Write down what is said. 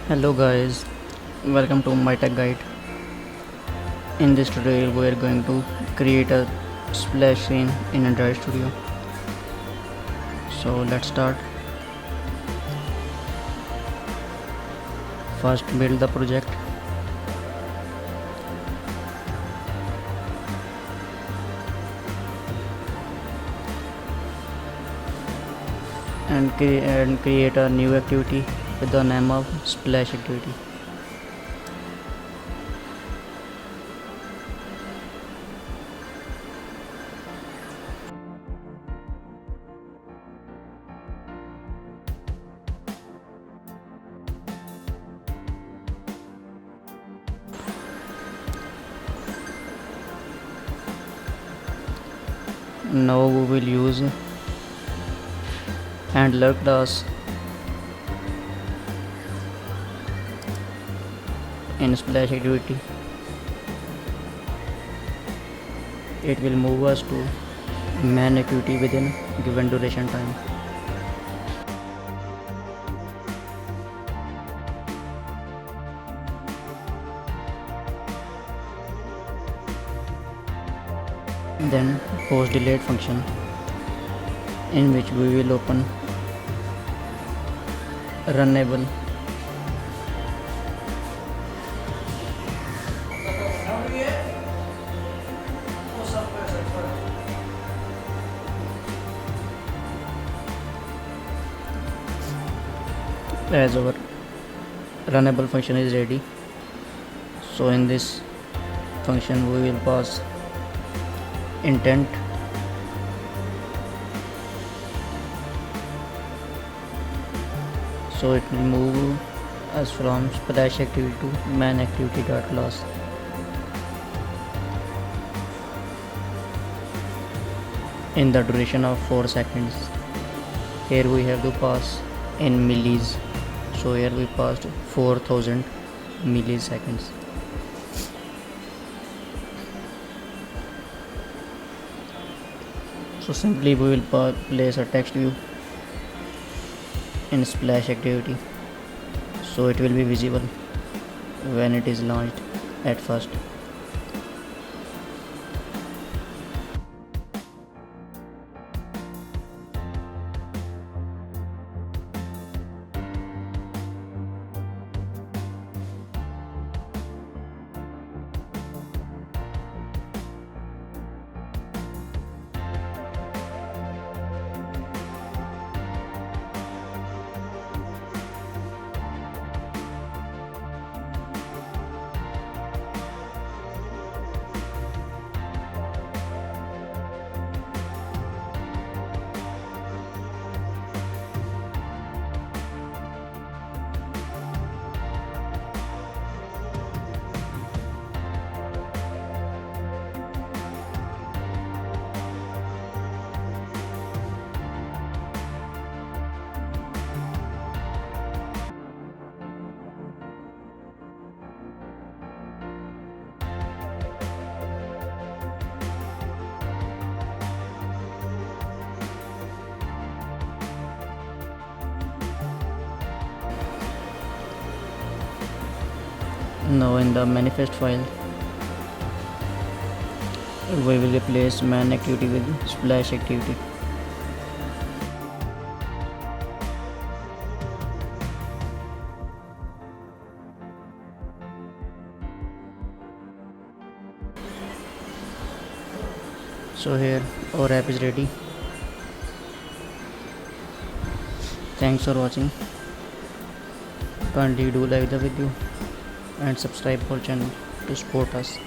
Hello guys, welcome to my tech guide. In this tutorial we are going to create a splash screen in Android Studio. So let's start. First build the project. And create a new activity with the name of splash activity. Now we will use handler class in splash activity. It will move us to main activity within given duration time. Then post delete function, in which we will open runnable as our runnable function is ready. So in this function we will pass intent, so it will move us from splash activity to main activity dot class. In the duration of 4 seconds. Here we have to pass in millis, so here we passed 4000 milliseconds. So simply we will place a text view in splash activity, so it will be visible when it is launched at first. Now in the manifest file, we will replace main activity with splash activity. So here our app is ready. Thanks for watching. Kindly do like the video and subscribe our channel to support us.